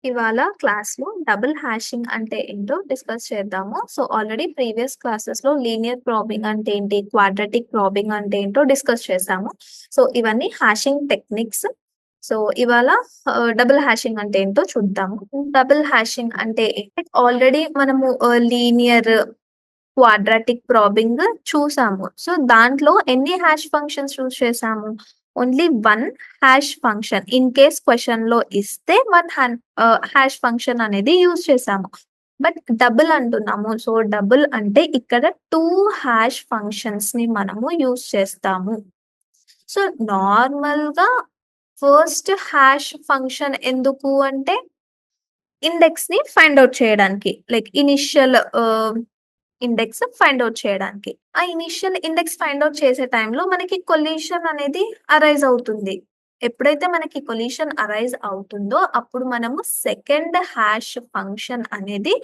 ఇవాళ క్లాస్‌లో double hashing అంటే ఏంటో డిస్కస్ చేద్దాము. సో, ఆల్రెడీ ప్రీవియస్ క్లాసెస్‌లో లీనియర్ ప్రాబింగ్ అంటే ఏంటి, క్వాడ్రాటిక్ ప్రాబింగ్ అంటే ఏంటో డిస్కస్ చేశాము. సో, ఇవన్నీ హ్యాషింగ్ టెక్నిక్స్. సో, ఇవాళ డబుల్ హ్యాషింగ్ అంటే ఏంటో చూద్దాము. డబుల్ హ్యాషింగ్ అంటే ఏంటి, ఆల్రెడీ మనము లీనియర్, క్వాడ్రాటిక్ ప్రాబింగ్ చూసాము. సో, దాంట్లో ఎన్ని హాష్ ఫంక్షన్స్ యూజ్ చేసాము? Only 1 hash function. In case క్వెషన్‌లో ఇస్తే 1 హాష్ ఫంక్షన్ అనేది యూజ్ చేసాము. బట్ డబుల్ అంటున్నాము. సో, డబుల్ అంటే ఇక్కడ 2 హాష్ ఫంక్షన్స్‌ని మనము యూజ్ చేస్తాము. సో, నార్మల్‌గా ఫస్ట్ హాష్ ఫంక్షన్ ఎందుకు అంటే ఇండెక్స్‌ని ఫైండ్ ఔట్ చేయడానికి. Like initial index find out చేయడానికి. ఆ ఇనిషియల్ ఇండెక్స్ ఫైండ్ ఔట్ చేసే టైంలో మనకి కొలిషన్ అనేది అరైజ్ అవుతుంది. ఎప్పుడైతే మనకి కొలిషన్ అరైజ్ అవుతుందో అప్పుడు మనము సెకండ్ హాష్ ఫంక్షన్ అనేది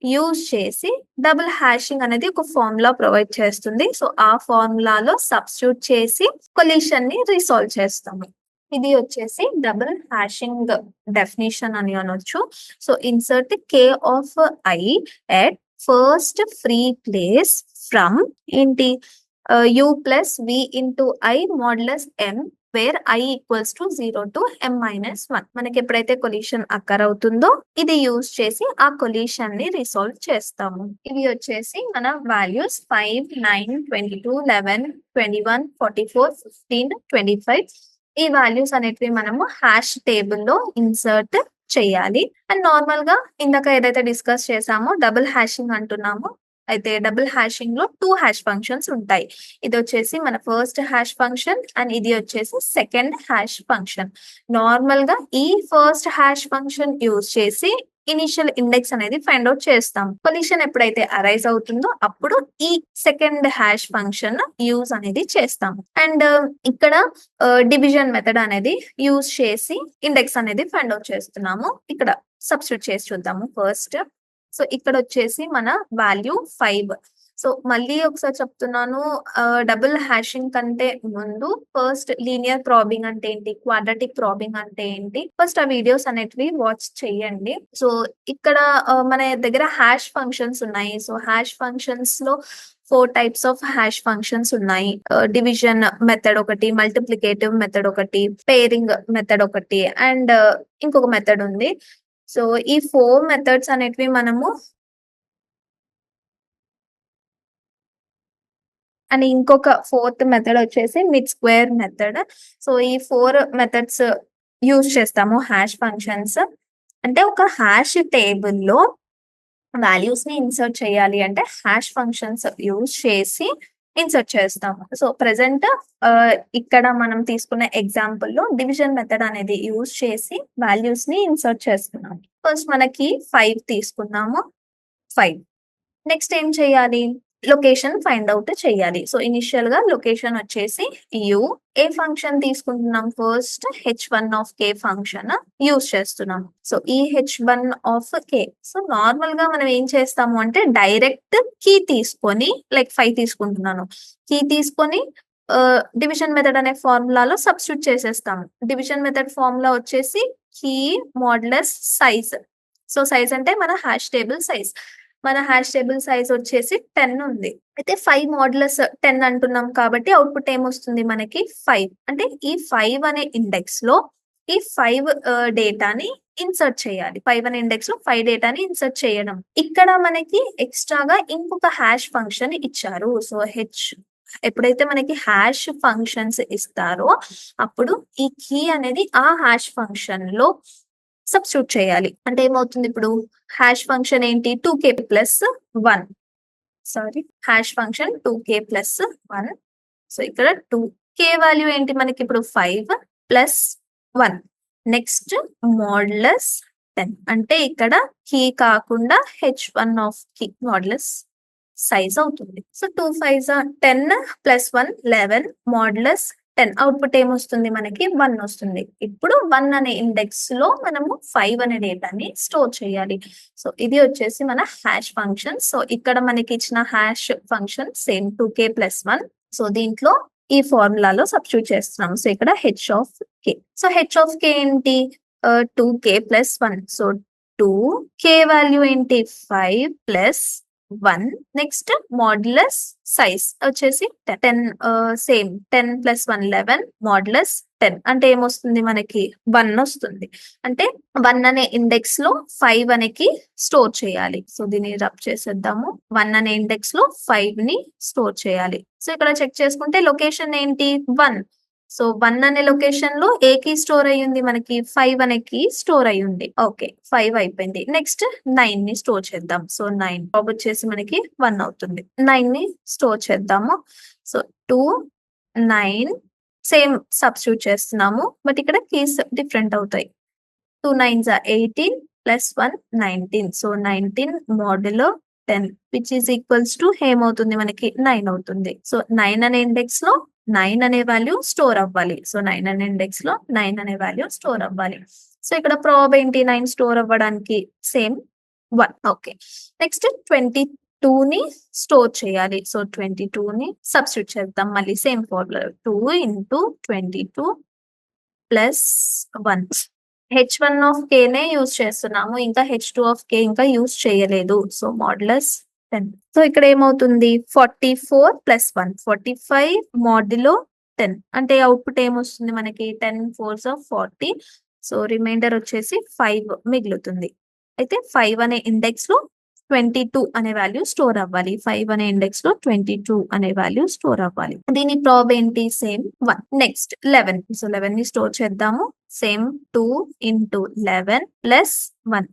యూజ్ చేసి డబుల్ హ్యాషింగ్ అనేది ఒక ఫార్ములా ప్రొవైడ్ చేస్తుంది. సో, ఆ ఫార్ములాలో సబ్స్టిట్యూట్ చేసి కొలిషన్‌ని రిసాల్వ్ చేస్తాము. ఇది వచ్చేసి డబుల్ హ్యాషింగ్ డెఫినిషన్ అని అనొచ్చు. So, insert k of I at first free place from ఏంటి u plus v into I modulus m where I equals to 0 to m minus 1. మనకి ఎప్పుడైతే కొలిషన్ అక్కర్ అవుతుందో ఇది యూజ్ చేసి ఆ కొలిషన్ ని రిసాల్వ్ చేస్తాము. ఇవి వచ్చేసి మన వాల్యూస్ 5, 9, 22, 11, 21, 44, 15, 25. ఈ వాల్యూస్ అనేటివి మనము హ్యాష్ టేబుల్లో ఇన్సర్ట్ చేయాలి. అండ్ నార్మల్ గా ఇందాక ఏదైతే డిస్కస్ చేసామో డబుల్ హ్యాషింగ్ అంటున్నామో, అయితే డబుల్ హ్యాషింగ్ లో 2 హ్యాష్ ఫంక్షన్స్ ఉంటాయి. ఇది వచ్చేసి మన ఫస్ట్ హ్యాష్ ఫంక్షన్ అండ్ ఇది వచ్చేసి సెకండ్ హ్యాష్ ఫంక్షన్. నార్మల్ గా ఈ ఫస్ట్ హ్యాష్ ఫంక్షన్ యూజ్ చేసి ఇనిషియల్ ఇండెక్స్ అనేది ఫైండ్ అవుట్ చేస్తాం. కొలిషన్ ఎప్పుడైతే అరైజ్ అవుతుందో అప్పుడు ఈ సెకండ్ హ్యాష్ ఫంక్షన్ యూజ్ అనేది చేస్తాం. అండ్ ఇక్కడ డివిజన్ మెథడ్ అనేది యూజ్ చేసి ఇండెక్స్ అనేది ఫైండ్ అవుట్ చేస్తున్నాము. ఇక్కడ సబ్స్టిట్యూట్ చేసి చూద్దాము ఫస్ట్. సో, ఇక్కడ వచ్చేసి మన వాల్యూ 5. సో, మళ్ళీ ఒకసారి చెప్తున్నాను, డబుల్ హ్యాషింగ్ కంటే ముందు ఫస్ట్ లీనియర్ ప్రాబింగ్ అంటే ఏంటి, క్వాడ్రాటిక్ ప్రాబింగ్ అంటే ఏంటి, ఫస్ట్ ఆ వీడియోస్ అనేటివి వాచ్ చేయండి. సో, ఇక్కడ మన దగ్గర హ్యాష్ ఫంక్షన్స్ ఉన్నాయి. సో, హ్యాష్ ఫంక్షన్స్ లో 4 టైప్స్ ఆఫ్ హ్యాష్ ఫంక్షన్స్ ఉన్నాయి. డివిజన్ మెథడ్ ఒకటి, మల్టిప్లికేటివ్ మెథడ్ ఒకటి, పేరింగ్ మెథడ్ ఒకటి అండ్ ఇంకొక మెథడ్ ఉంది. సో, ఈ 4 మెథడ్స్ అనేటివి మనము అండ్ ఇంకొక ఫోర్త్ మెథడ్ వచ్చేసి మిడ్ స్క్వేర్ మెథడ్. సో, ఈ 4 మెథడ్స్ యూజ్ చేస్తాము హ్యాష్ ఫంక్షన్స్. అంటే ఒక హ్యాష్ టేబుల్‌లో వాల్యూస్ ని ఇన్సర్ట్ చేయాలి అంటే హ్యాష్ ఫంక్షన్స్ యూజ్ చేసి ఇన్సర్ట్ చేస్తాము. సో, ప్రెజెంట్ ఇక్కడ మనం తీసుకున్న ఎగ్జాంపుల్ లో డివిజన్ మెథడ్ అనేది యూజ్ చేసి వాల్యూస్ ని ఇన్సర్ట్ చేస్తున్నాం. ఫస్ట్ మనకి 5 తీసుకున్నాము. 5 నెక్స్ట్ ఏం చేయాలి, లొకేషన్ ఫైండ్ అవుట్ చేయాలి. సో, ఇనిషియల్ గా లొకేషన్ వచ్చేసి u. ఏ ఫంక్షన్ తీసుకుంటున్నాం, first h1 of k function use చేస్తున్నాం. సో, ఈ h1 of k. So, normal గా మనం ఏం చేస్తాము అంటే డైరెక్ట్ కీ తీసుకొని, లైక్ 5 తీసుకుంటున్నాను, కీ తీసుకొని డివిజన్ మెథడ్ అనే ఫార్ములాలో సబ్స్టిట్యూట్ చేసేస్తాము. డివిజన్ మెథడ్ ఫార్ములా వచ్చేసి key modulus size. So, size అంటే మన హ్యాష్ టేబుల్ సైజ్. మన హ్యాష్ టేబుల్ సైజ్ వచ్చేసి 10 ఉంది. అయితే 5 మోడ్యులస్ 10 అంటున్నాం కాబట్టి అవుట్పుట్ ఏమొస్తుంది మనకి 5. అంటే ఈ 5 అనే ఇండెక్స్ లో ఈ 5 డేటాని ఇన్సర్ట్ చేయాలి. 5 అనే ఇండెక్స్ లో 5 డేటాని ఇన్సర్ట్ చేయడం. ఇక్కడ మనకి ఎక్స్ట్రాగా ఇంకొక హ్యాష్ ఫంక్షన్ ఇచ్చారు. సో, ఎప్పుడైతే మనకి హ్యాష్ ఫంక్షన్స్ ఇస్తారో అప్పుడు ఈ కీ అనేది ఆ హ్యాష్ ఫంక్షన్ లో సబ్స్టిట్యూట్ చేయాలి. అంటే ఏమవుతుంది, ఇప్పుడు హ్యాష్ ఫంక్షన్ ఏంటి, 2k plus 1. Sorry, hash function 2k plus 1. So, ఇక్కడ 2k వాల్యూ ఏంటి మనకి ఇప్పుడు 5 ప్లస్ 1. Next modulus 10. అంటే ఇక్కడ కీ కాకుండా h1 of key modulus size అవుతుంది. So, 2 5 10 plus 1 11 modulus 10. అవుట్పుట్ ఏమొస్తుంది మనకి 1 వస్తుంది. ఇప్పుడు 1 అనే ఇండెక్స్ లో మనము 5 అనే డేటాని స్టోర్ చేయాలి. సో, ఇది వచ్చేసి మన హ్యాష్ ఫంక్షన్. సో, ఇక్కడ మనకి ఇచ్చిన hash function same 2k plus 1. So, దీంట్లో ఈ ఫార్ములాలో సబ్స్టిట్యూట్ చేస్తున్నాం. సో, ఇక్కడ h of k. So, h of k ఏంటి, 2k plus 1. So 2k value ఏంటి 5 ప్లస్ 1. నెక్స్ట్ మాడ్యులస్ సైజ్ వచ్చేసి 10. సేమ్ 10 ప్లస్ 1 11 మాడ్యులస్ 10 అంటే ఏమొస్తుంది మనకి 1 వస్తుంది. అంటే 1 అనే ఇండెక్స్ లో 5 అనేది స్టోర్ చేయాలి. సో దీన్ని రబ్ చేసేద్దాము. 1 అనే ఇండెక్స్ లో 5 ని స్టోర్ చేయాలి. సో ఇక్కడ చెక్ చేసుకుంటే లొకేషన్ ఏంటి 1. సో 1 అనే లొకేషన్ లో ఏ కి స్టోర్ అయ్యింది మనకి 5 అనే కి స్టోర్ అయ్యింది. ఓకే 5 అయిపోయింది. నెక్స్ట్ 9 ని స్టోర్ చేద్దాం. సో 9 జాబ్ వచ్చేసి మనకి 1 అవుతుంది. 9 ని స్టోర్ చేద్దాము. సో 2 9 సేమ్ సబ్స్టిట్యూట్ చేస్తున్నాము. బట్ ఇక్కడ కీస్ డిఫరెంట్ అవుతాయి. 2 9s are 18 plus 1 19. So 19 మోడ్యులో 10 which is equals to ఏమవుతుంది మనకి 9 అవుతుంది. సో 9 అనే ఇండెక్స్ లో 9 అనే వాల్యూ స్టోర్ అవ్వాలి. సో 9 అనే ఇండెక్స్ లో 9 అనే వాల్యూ స్టోర్ అవ్వాలి. సో ఇక్కడ ప్రాబ్ ఏంటి 9 స్టోర్ అవ్వడానికి సేమ్ 1. ఓకే నెక్స్ట్ 22 ని స్టోర్ చేయాలి. సో 22 ని సబ్స్టిట్యూట్ చేద్దాం. మళ్ళీ same formula 2 into 22 plus 1. h1 of k నే యూజ్ చేస్తున్నాము. ఇంకా h2 ఆఫ్ k ఇంకా యూజ్ చేయలేదు. So modulus 10. సో ఇక్కడ ఏమవుతుంది 44 ప్లస్ 1 45 మాడ్యులో 10 అంటే అవుట్పుట్ ఏమొస్తుంది మనకి 10 4s ఆఫ్ 40. సో రిమైండర్ వచ్చేసి 5 మిగులుతుంది. అయితే 5 అనే ఇండెక్స్ లో 22 అనే వాల్యూ స్టోర్ అవ్వాలి. 5 అనే ఇండెక్స్ లో 22 అనే వాల్యూ స్టోర్ అవ్వాలి. దీని ప్రాబ్ ఏంటి సేమ్ 1. నెక్స్ట్ 11. సో 11 ని స్టోర్ చేద్దాము. Same 2 into 11 plus 1.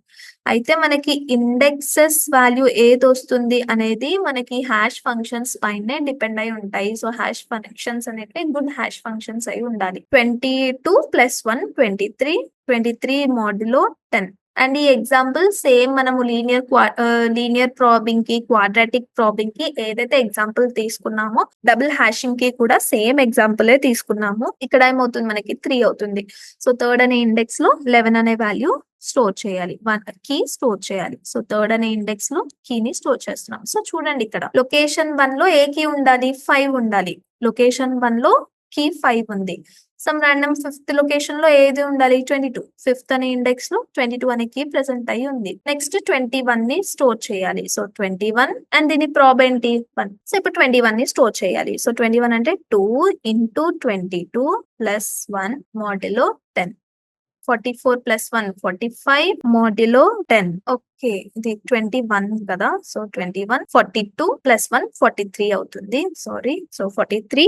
అయితే మనకి ఇండెక్సెస్ వాల్యూ ఏది వస్తుంది అనేది మనకి హ్యాష్ ఫంక్షన్స్ పైనే డిపెండ్ అయి ఉంటాయి. సో హ్యాష్ ఫంక్షన్స్ అనేవి గుడ్ హ్యాష్ ఫంక్షన్స్ అయి ఉండాలి. 22 ప్లస్ 1 23 23 మోడ్యులో 10. అండ్ ఈ ఎగ్జాంపుల్ సేమ్ మనము లీనియర్ ప్రాబింగ్ కి క్వాడ్రాటిక్ ప్రాబింగ్ కి ఏదైతే ఎగ్జాంపుల్ తీసుకున్నామో డబుల్ హ్యాషింగ్ కి కూడా సేమ్ ఎగ్జాంపుల్ తీసుకున్నాము. ఇక్కడ ఏమవుతుంది మనకి 3 అవుతుంది. సో థర్డ్ అనే ఇండెక్స్ లో 11 అనే వాల్యూ స్టోర్ చేయాలి. 1 కీ స్టోర్ చేయాలి. సో థర్డ్ అనే ఇండెక్స్ లో కీని స్టోర్ చేస్తున్నాం. సో చూడండి ఇక్కడ లొకేషన్ 1 లో ఏ కీ ఉండాలి 5 ఉండాలి. లొకేషన్ 1 లో కీ 5 ఉంది. సమ్ ర్యాండమ్ ఫిఫ్త్ లొకేషన్ లో ఏది ఉండాలి 22. ఫిఫ్త్ అనే ఇండెక్స్ లో 22 అనే కీ ప్రెసెంట్ అయి ఉంది. నెక్స్ట్ 21 ని స్టోర్ చేయాలి. సో 21 అండ్ దీని ప్రాబ్ ఏంటి 1. సో ఇప్పుడు 21 ని స్టోర్ చేయాలి. సో 21 అంటే 2 ఇంటూ 22 ప్లస్ 1 మోడ్యులో 10. 44 ప్లస్ 1 45 మోడ్యులో 10. ఓకే ఇది 21 కదా. సో 21 42 ప్లస్ 1 43 అవుతుంది. Sorry so 43.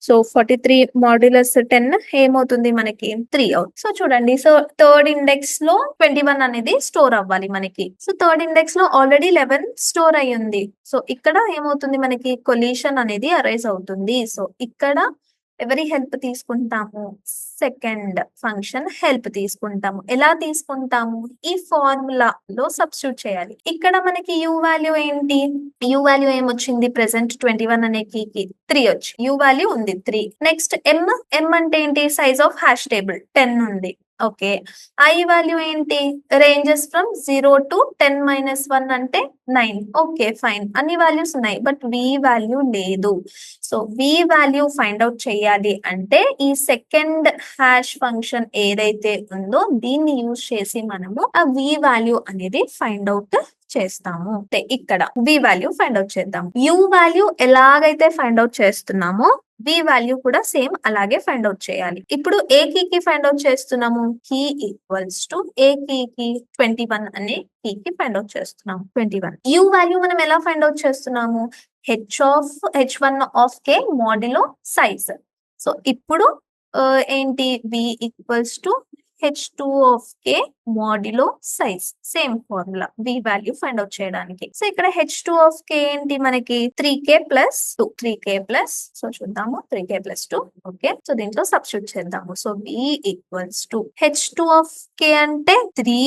సో 43 మాడ్యులస్ 10 ఏమవుతుంది మనకి 3 అవుతుంది. సో చూడండి సో థర్డ్ ఇండెక్స్ లో 21 అనేది స్టోర్ అవ్వాలి మనకి. సో థర్డ్ ఇండెక్స్ లో ఆల్రెడీ 11 స్టోర్ అయ్యింది. సో ఇక్కడ ఏమవుతుంది మనకి కొలిషన్ అనేది అరైజ్ అవుతుంది. సో ఇక్కడ ఎవరి హెల్ప్ తీసుకుంటాము సెకండ్ ఫంక్షన్ హెల్ప్ తీసుకుంటాము. ఎలా తీసుకుంటాము ఈ ఫార్ములాలో సబ్స్టిట్యూట్ చేయాలి. ఇక్కడ మనకి యూ వాల్యూ ఏంటి యూ వాల్యూ ఏమొచ్చింది ప్రెసెంట్ 21 అనే కీకి 3 వచ్చి యూ వాల్యూ ఉంది 3. నెక్స్ట్ ఎం అంటే ఏంటి సైజ్ ఆఫ్ హ్యాష్ టేబుల్ 10 ఉంది. ఓకే ఐ వాల్యూ ఏంటి రేంజెస్ ఫ్రమ్ 0 to 10 minus 1 అంటే 9. ఓకే ఫైన్ అన్ని వాల్యూస్ ఉన్నాయి బట్ వి వాల్యూ లేదు. So we value find out చేయాలి అంటే ఈ సెకండ్ హ్యాష్ ఫంక్షన్ ఏదైతే ఉందో దీన్ని యూజ్ చేసి మనము ఆ వి వాల్యూ అనేది ఫైండ్ అవుట్ చేస్తాము. ఇక్కడ వి వాల్యూ ఫైండ్ అవుట్ చేద్దాం. యూ వాల్యూ ఎలాగైతే ఫైండ్ అవుట్ చేస్తున్నామో వి వాల్యూ కూడా సేమ్ అలాగే ఫైండ్ అవుట్ చేయాలి. ఇప్పుడు ఏ కీకి ఫైండ్ అవుట్ చేస్తున్నాము కీ ఈక్వల్స్ టు ఏ కీకి 21 అనే కీకి ఫైండ్ అవుట్ చేస్తున్నాము 21. యూ వాల్యూ మనం ఎలా ఫైండ్ అవుట్ చేస్తున్నాము h1 of k modulo size. So ఇప్పుడు ఏంటి V equals to h2 of k modulo size. Same formula V value find out చేయడానికి. So ఇక్కడ h2 ఆఫ్ k ఏంటి మనకి 3k plus 2 3k plus so చూద్దాము 3k plus 2. Okay so దీంట్లో substitute చేద్దాము. So v equals to h2 of k అంటే 3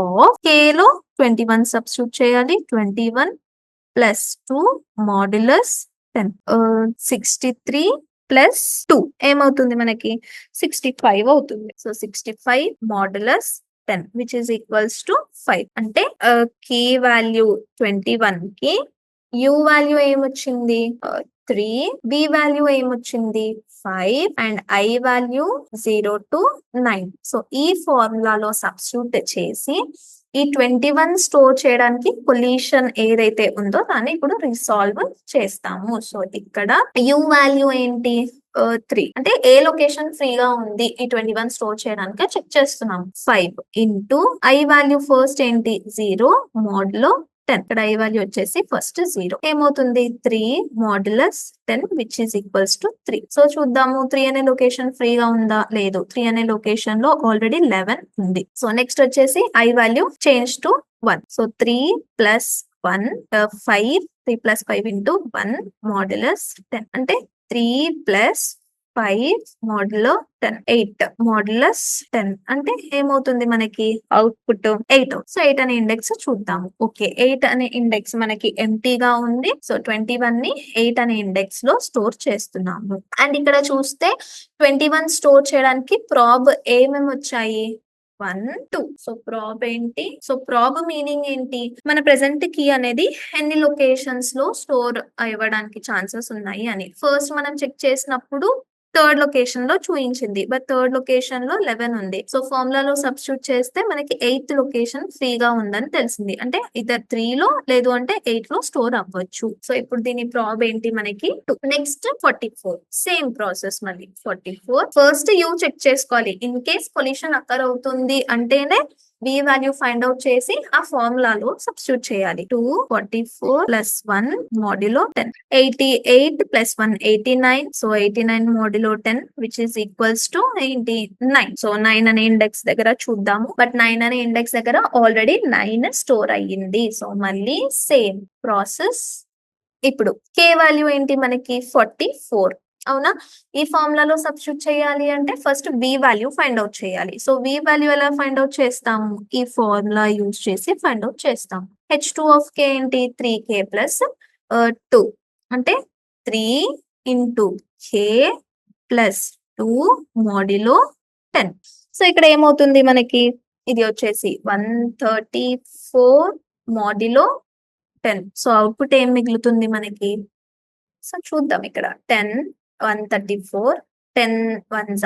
of k లో 21 substitute చేయాలి. 21 ప్లస్ 2 మాడ్యులస్ 10 63 ప్లస్ 2 ఏమవుతుంది మనకి 65 అవుతుంది. So 65 modulus 10 which is equals to 5 అంటే కీ వాల్యూ 21 కి యు వాల్యూ ఏమొచ్చింది 3, బి వాల్యూ ఏమొచ్చింది 5 and I value 0 to 9. So ఈ ఫార్ములాలో సబ్స్టిట్యూట్ చేసి ఈ 21 స్టోర్ చేయడానికి కొలీషన్ ఏదైతే ఉందో దాన్ని ఇప్పుడు రిసాల్వ్ చేస్తాము. సో ఇక్కడ యు వాల్యూ ఏంటి 3 అంటే ఏ లొకేషన్ ఫ్రీగా ఉంది ఈ 21 స్టోర్ చేయడానికి చెక్ చేస్తున్నాం. 5 ఇంటూ ఐ వాల్యూ ఫస్ట్ ఏంటి 0 మోడ్లో 10. ఇక్కడ ఐ వాల్యూ వచ్చేసి ఫస్ట్ 0 ఏమవుతుంది 3 modulus 10 which is equals to 3. So చూద్దాము 3 అనే లొకేషన్ ఫ్రీగా ఉందా లేదు. 3 అనే లొకేషన్ లో ఆల్రెడీ 11 ఉంది. సో నెక్స్ట్ వచ్చేసి I value change to 1. So 3 plus 1 5 3 plus 5 into 1 modulus 10 అంటే 3 ప్లస్ 5 మోడ్యులో 10 8 మాడ్యులస్ 10 అంటే ఏమవుతుంది మనకి అవుట్పుట్ 8. సో 8 అనే ఇండెక్స్ చూద్దాము. ఓకే 8 అనే ఇండెక్స్ మనకి ఎంటీగా ఉంది. సో 21 ని 8 అనే ఇండెక్స్ లో స్టోర్ చేస్తున్నాము. అండ్ ఇక్కడ చూస్తే 21 స్టోర్ చేయడానికి ప్రాబ్ ఏమేమి వచ్చాయి 1 2. సో ప్రాబ్ ఏంటి సో ప్రాబ్ మీనింగ్ ఏంటి మన ప్రెసెంట్ కీ అనేది ఎన్ని లొకేషన్స్ లో స్టోర్ అవ్వడానికి ఛాన్సెస్ ఉన్నాయి అని. ఫస్ట్ మనం చెక్ చేసినప్పుడు థర్డ్ లొకేషన్ లో చూపించింది బట్ థర్డ్ లొకేషన్ లో 11 ఉంది. సో ఫార్ములాలో సబ్స్టిట్యూట్ చేస్తే మనకి 8th లొకేషన్ ఫ్రీగా ఉందని తెలిసింది. అంటే ఇద్దరు 3 లో లేదు అంటే 8 లో స్టోర్ అవ్వచ్చు. సో ఇప్పుడు దీని ప్రాబ్ ఏంటి మనకి 2. నెక్స్ట్ 44 సేమ్ ప్రాసెస్ మళ్ళీ 44 ఫస్ట్ యూ చెక్ చేసుకోవాలి. ఇన్ కేస్ కొలిషన్ అక్కర్ అవుతుంది అంటేనే బి వాల్యూ ఫైండ్ అవుట్ చేసి ఆ ఫార్ములాలో సబ్స్టిట్యూట్ చేయాలి. 244 plus 1 modulo 10 88 plus 1 89. So 89 modulo 10 which is equals to ఏంటి 9. సో 9 అనే ఇండెక్స్ దగ్గర చూద్దాము. బట్ 9 అనే ఇండెక్స్ దగ్గర ఆల్రెడీ 9 స్టోర్ అయ్యింది. సో మళ్ళీ సేమ్ ప్రాసెస్. ఇప్పుడు కే వాల్యూ ఏంటి మనకి 44 అవునా. ఈ ఫార్ములాలో సబ్స్టిట్యూట్ చేయాలి అంటే first B value find out చేయాలి. సో బి వాల్యూ ఎలా ఫైండ్ అవుట్ చేస్తాము ఈ ఫార్ములా యూజ్ చేసి ఫైండ్ అవుట్ చేస్తాం. h2 ఆఫ్ k ఏంటి 3k ప్లస్ 2 అంటే 3 into k plus 2 modulo 10. So ఇక్కడ ఏమవుతుంది మనకి ఇది వచ్చేసి 134 మాడ్యులో 10. సో అవుట్పుట్ ఏం మిగులుతుంది మనకి సో చూద్దాం ఇక్కడ 10 134 10 1s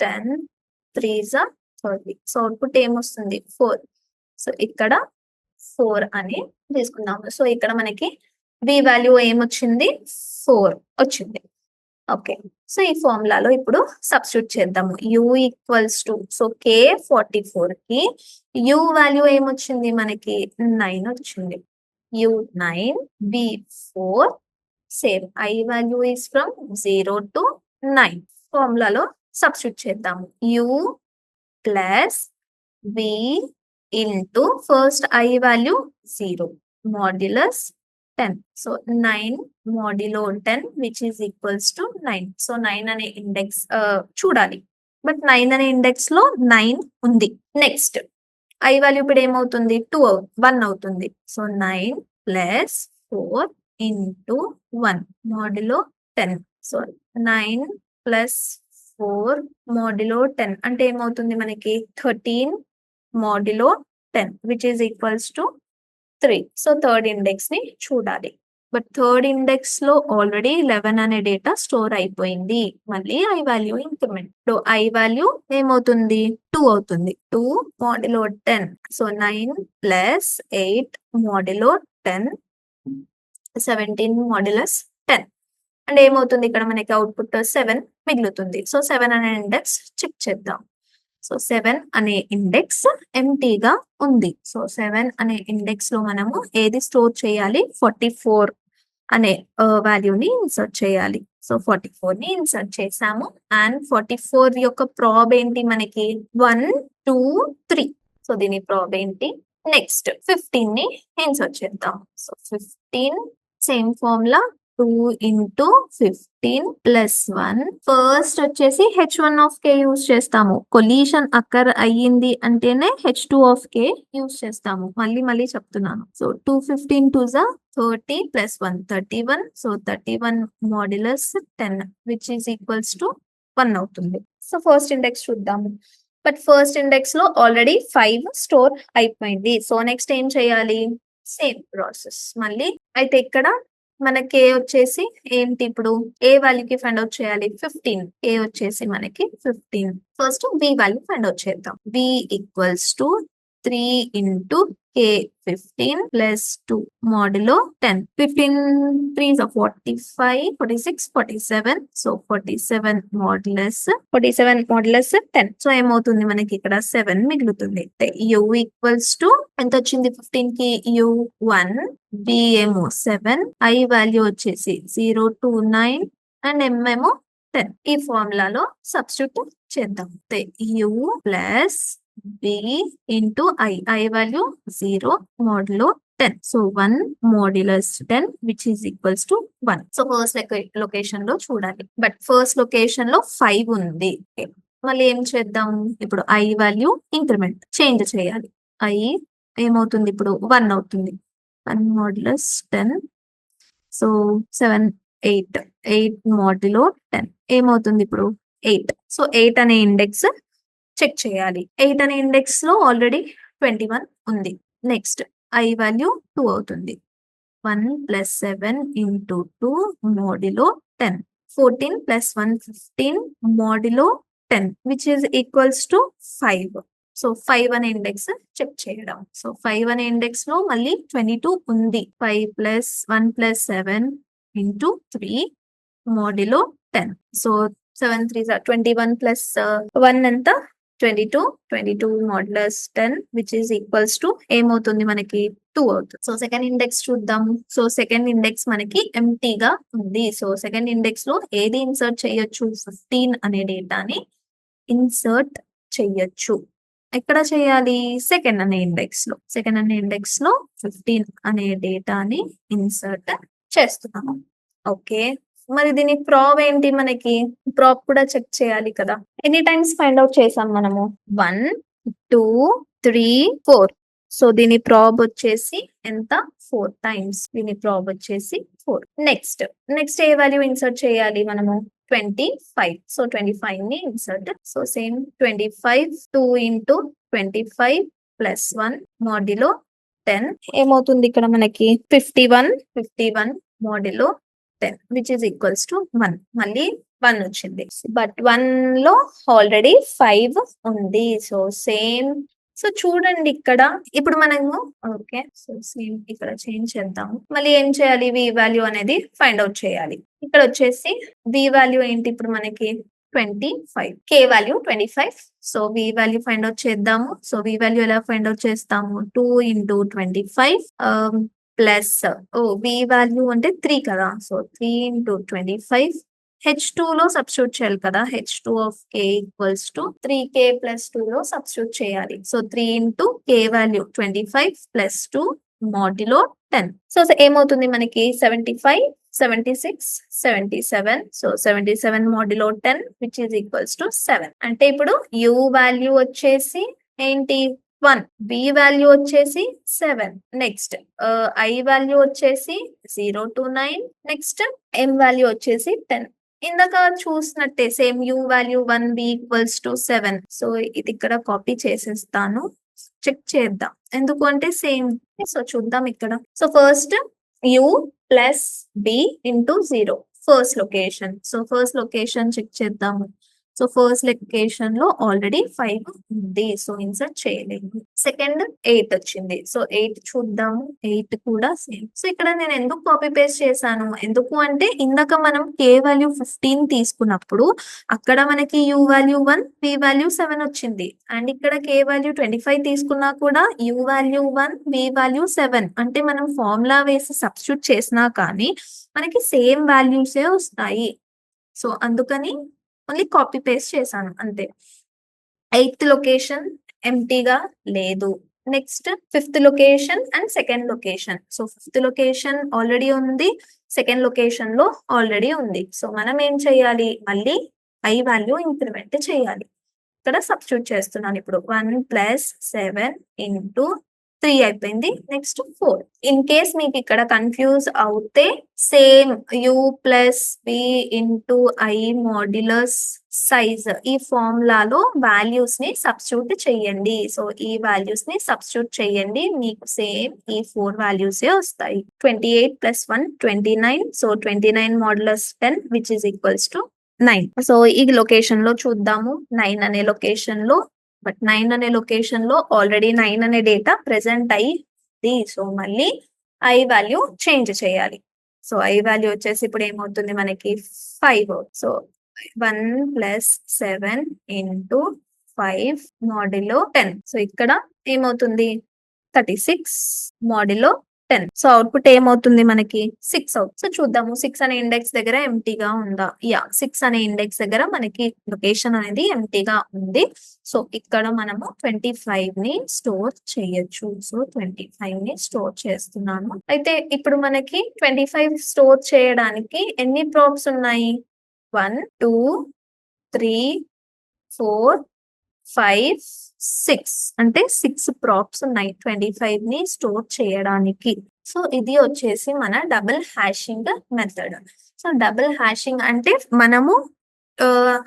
10 3s 30. సో అవుట్పుట్ ఏమొస్తుంది 4. సో ఇక్కడ 4 అని తీసుకుందాము. సో ఇక్కడ మనకి బి వాల్యూ ఏమొచ్చింది 4 వచ్చింది. ఓకే సో ఈ ఫార్ములాలో ఇప్పుడు సబ్స్టిట్యూట్ చేద్దాము. u equals to so k 44 కి u వాల్యూ ఏమొచ్చింది మనకి 9 వచ్చింది. u 9 b 4 same I value is from 0 to 9. ఫార్ములాలో సబ్స్టిట్యూట్ చేద్దాము. u plus b into first I value 0 modulus 10. So 9 modulo 10 which is equals to 9. So 9 అనే index చూడాలి but 9 అనే index లో 9 ఉంది. నెక్స్ట్ ఐ వాల్యూ ఇప్పుడు ఏమవుతుంది 1 అవుతుంది. So 9 plus 4 into 1 modulo 10. So 9 plus 4 modulo 10 అంటే ఏమవుతుంది మనకి 13 modulo 10 which is equals to 3. So third index ని చూడాలి బట్ థర్డ్ ఇండెక్స్ లో ఆల్రెడీ 11 అనే డేటా స్టోర్ అయిపోయింది. మళ్ళీ I value increment. So I value ఏమవుతుంది 2 అవుతుంది. 2 modulo 10. So 9 plus 8 modulo 10 17 modulus 10 and ఏమవుతుంది ఇక్కడ మనకి అవుట్పుట్ 7 మిగులుతుంది. సో 7 అనే ఇండెక్స్ చెక్ చేద్దాం. సో 7 అనే ఇండెక్స్ ఎంటీగా ఉంది. సో 7 అనే ఇండెక్స్ లో మనము ఏది స్టోర్ చేయాలి 44 అనే వాల్యూని ఇన్సర్ట్ చేయాలి. సో 44 ని ఇన్సర్ట్ చేసాము అండ్ 44 యొక్క ప్రాబ్ ఏంటి మనకి 1 2 3. సో దీని ప్రాబ్ ఏంటి నెక్స్ట్ 15 ని ఇన్సర్ట్ చేద్దాం. So 15 same formula 2 into 15 plus 1 first వచ్చేసి h1 ఆఫ్ k యూజ్ చేస్తాము. కొలీషన్ అక్కర్ అయ్యింది అంటేనే h2 ఆఫ్ k యూజ్ చేస్తాము. మళ్ళీ చెప్తున్నాను. So 215 2s 30 plus 1 31. So 31 modulus 10 which is equals to 1 అవుతుంది. సో ఫస్ట్ ఇండెక్స్ చూద్దాము బట్ ఫస్ట్ ఇండెక్స్ లో ఆల్రెడీ 5 స్టోర్ అయిపోయింది. సో నెక్స్ట్ ఏం చేయాలి సేమ్ ప్రాసెస్ మళ్ళీ. అయితే ఇక్కడ మనకి ఏ వచ్చేసి ఏంటి ఇప్పుడు ఏ వాల్యూకి ఫైండ్ అవుట్ చేయాలి 15. ఏ వచ్చేసి మనకి 15. First B value find out చేద్దాం. B equals to 3 into K 15 plus 2 modulo 10. 15 3s are 45 46 47. So 47 modulus 10. So ఏమవుతుంది మనకి ఇక్కడ 7 మిగులుతుంది. యు ఈక్వల్స్ టు ఎంత వచ్చింది 15 కి యు 1, బి ఏమో 7, ఐ వాల్యూ వచ్చేసి 029 అండ్ ఎం ఏమో 10. ఈ ఫార్ములాలో సబ్స్టిట్యూట్ చేద్దాం. U plus b into i value 0 మోడ్లో 10. So 1 modulus 10 which is equals to 1. So first location లో చూడాలి, బట్ ఫస్ట్ లొకేషన్ లో 5 ఉంది. మళ్ళీ ఏం చేద్దాం, ఇప్పుడు ఐ వాల్యూ ఇంక్రిమెంట్ చేంజ్ చేయాలి. ఐ ఏమవుతుంది ఇప్పుడు 1 అవుతుంది. 1 మోడ్యులస్ 10. సో 7 8 మోడ్యులో 10 ఏమవుతుంది ఇప్పుడు 8. సో 8 అనే ఇండెక్స్ చెక్ చేయాలి. 8 అనే ఇండెక్స్ లో ఆల్రెడీ 21 ఉంది. నెక్స్ట్ ఐ వాల్యూ 2 అవుతుంది. 1 plus 7 into 2 మోడ్యులో 10. 14 plus 1 15 మోడ్యులో 10 which is equals to 5. So 5 అనే ఇండెక్స్ చెక్ చేయడం. సో 5 అనే ఇండెక్స్ లో మళ్ళీ 22 ఉంది. 5 plus 1 plus 7 into 3 మోడ్యులో 10. So 7 3s are 21 plus 1 ఎంత 22 modulus 10 which is equals to ఏమవుతుంది మనకి 2 అవుతుంది. సో సెకండ్ ఇండెక్స్ చూద్దాం. సో సెకండ్ ఇండెక్స్ మనకి ఎంటీగా ఉంది. సో సెకండ్ ఇండెక్స్ లో ఏది ఇన్సర్ట్ చేయొచ్చు 15 అనే డేటాని ఇన్సర్ట్ చెయ్యొచ్చు. ఎక్కడ చేయాలి సెకండ్ అనే ఇండెక్స్ లో. సెకండ్ అనే ఇండెక్స్ లో 15 అనే డేటాని ఇన్సర్ట్ చేస్తున్నాము. ఓకే, మరి దీని ప్రాబ్ ఏంటి, మనకి ప్రాబ్ కూడా చెక్ చేయాలి కదా. ఎన్ని టైమ్స్ ఫైండ్ అవుట్ చేసాం మనము 1 2 3 4. సో దీని ప్రాబ్ వచ్చేసి ఎంత 4 టైమ్స్. దీని ప్రాబ్ వచ్చేసి 4. నెక్స్ట్ ఏ వాల్యూ ఇన్సర్ట్ చేయాలి మనము 25. సో 25 ని insert. So same 25 2 into 25 plus 1 మోడ్యులో 10 ఏమవుతుంది ఇక్కడ మనకి 51 మోడ్యులో 10 విచ్ ఈస్ ఈక్వల్స్ టు 1. మళ్ళీ 1 వచ్చింది, బట్ 1 లో ఆల్రెడీ 5 ఉంది. So same. సో చూడండి ఇక్కడ ఇప్పుడు మనము ఓకే, సో సేమ్ ఇక్కడ చేంజ్ చేద్దాము. మళ్ళీ ఏం చేయాలి, వి వాల్యూ అనేది ఫైండ్ అవుట్ చేయాలి. ఇక్కడ వచ్చేసి వి వాల్యూ ఏంటి ఇప్పుడు మనకి 25, కే value 25. So we value find out చేద్దాము. సో వి వాల్యూ ఎలా ఫైండ్ అవుట్ చేస్తాము 2 ఇంటూ 25 ప్లస్ వి వాల్యూ అంటే 3 కదా. సో 3 ఇంటూ 25 H2 లో సబ్స్టిట్యూట్ చేయాలి కదా. H2 of K equals to 3K plus 2 లో సబ్స్టిట్యూట్ చేయాలి. So 3 into K value 25 plus 2 మోడ్యులో 10. So ఏమవుతుంది మనకి 75 76 77. So 77 మోడ్యులో 10 which is equals to 7. అంటే ఇప్పుడు U వాల్యూ వచ్చేసి ఏంటి 1, బి వాల్యూ వచ్చేసి 7, నెక్స్ట్ ఐ వాల్యూ వచ్చేసి 029, నెక్స్ట్ ఎం వాల్యూ వచ్చేసి 10. ఇందాక చూసినట్టే same u value 1 b equals to 7. So ఇది ఇక్కడ కాపీ చేసేస్తాను, చెక్ చేద్దాం ఎందుకు అంటే సేమ్. సో చూద్దాం ఇక్కడ. So first u plus b into 0 first location. So first location check చేద్దాము. సో ఫస్ట్ లొకేషన్ లో ఆల్రెడీ 5 ఉంది. సో ఇన్సర్ట్ చేయలేదు. సెకండ్ 8 వచ్చింది. సో 8 చూద్దాము. 8 కూడా సేమ్. సో ఇక్కడ నేను ఎందుకు కాపీ పేస్ట్ చేశాను, ఎందుకు అంటే ఇందాక మనం కే వాల్యూ 15 తీసుకున్నప్పుడు అక్కడ మనకి యూ వాల్యూ 1 బి వాల్యూ 7 వచ్చింది. అండ్ ఇక్కడ కే వాల్యూ 25 తీసుకున్నా కూడా యూ వాల్యూ 1 బి వాల్యూ 7. అంటే మనం ఫార్ములా వేసి సబ్స్టిట్యూట్ చేసినా కానీ మనకి సేమ్ వాల్యూసే వస్తాయి. సో అందుకని ఓన్లీ కాపీ పేస్ట్ చేశాను అంతే. 8th లొకేషన్ ఎంటీగా లేదు. Next 5th location and second location. So 5th location already ఉంది, సెకండ్ లొకేషన్ లో ఆల్రెడీ ఉంది. సో మనం ఏం చేయాలి, మళ్ళీ ఐ వాల్యూ ఇంక్రిమెంట్ చేయాలి. ఇక్కడ సబ్స్టిట్యూట్ చేస్తున్నాను ఇప్పుడు 1 ప్లస్ 7 ఇంటూ 3 అయిపోయింది. నెక్స్ట్ 4. ఇన్ కేస్ మీకు ఇక్కడ కన్‌ఫ్యూజ్ అవుతే same you plus V into I modulus size ఈ ఫార్ములాలో వాల్యూస్‌ని సబ్స్టిట్యూట్ చేయండి. సో, ఈ వాల్యూస్‌ని సబ్స్టిట్యూట్ చేయండి. మీకు సేమ్ ఈ 4 వాల్యూసే వస్తాయి. 28 + 1 29. So, 29 modulus 10 which is equals to 9. So, ఈ లొకేషన్‌లో చూద్దాము. 9 అనే లొకేషన్‌లో బట్ 9 అనే లొకేషన్‌లో ఆల్రెడీ 9 అనే డేటా ప్రెజెంట్ అయ్యింది. సో, మళ్ళీ ఐ వాల్యూ చేంజ్ చేయాలి. సో, ఐ వాల్యూ వచ్చేసి ఇప్పుడు ఏమవుతుంది మనకి 5. So, 1 + 7 into 5 modulo 10. సో, ఇక్కడ ఏమవుతుంది 36 మాడ్యులో 10. సో, అవుట్‌పుట్ ఏమవుతుంది మనకి 6 అవుతుంది. సో, చూద్దాము 6 అనే ఇండెక్స్ దగ్గర ఎంప్టీగా ఉందా? యాహ్! 6 అనే ఇండెక్స్ దగ్గర మనకి లొకేషన్ అనేది ఎంప్టీగా ఉంది. సో, ఇక్కడ మనము 25ని స్టోర్ చేయొచ్చు. సో, 25ని స్టోర్ చేస్తున్నాను. అయితే ఇప్పుడు మనకి 25 స్టోర్ చేయడానికి ఎన్ని ప్రాప్స్ ఉన్నాయి? 1, 2, 3, 4, 5, 6 అంటే 6 ప్రాప్స్ ఉన్నాయి 25ని స్టోర్ చేయడానికి. సో, ఇది వచ్చేసి మన double hashing method. So, double hashing అంటే మనము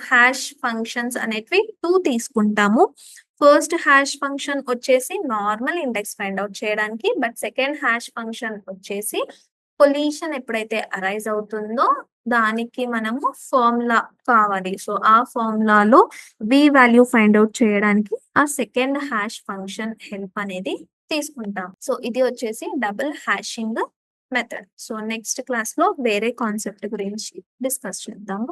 హ్యాష్ ఫంక్షన్స్ అనేటివి 2 తీసుకుంటాము. ఫస్ట్ హ్యాష్ ఫంక్షన్ వచ్చేసి నార్మల్ ఇండెక్స్ ఫైండ్ ఔట్ చేయడానికి. బట్ సెకండ్ హ్యాష్ ఫంక్షన్ వచ్చేసి కొలీషన్ ఎప్పుడైతే అరైజ్ అవుతుందో దానికి మనము ఫార్ములా కావాలి. సో, ఆ ఫార్ములాలో వి వాల్యూ ఫైండ్ ఔట్ చేయడానికి ఆ సెకండ్ హ్యాష్ ఫంక్షన్ హెల్ప్ అనేది తీసుకుంటాం. సో, ఇది వచ్చేసి double hashing method. So, next క్లాస్‌లో వేరే కాన్సెప్ట్ గురించి డిస్కస్ చేద్దాము.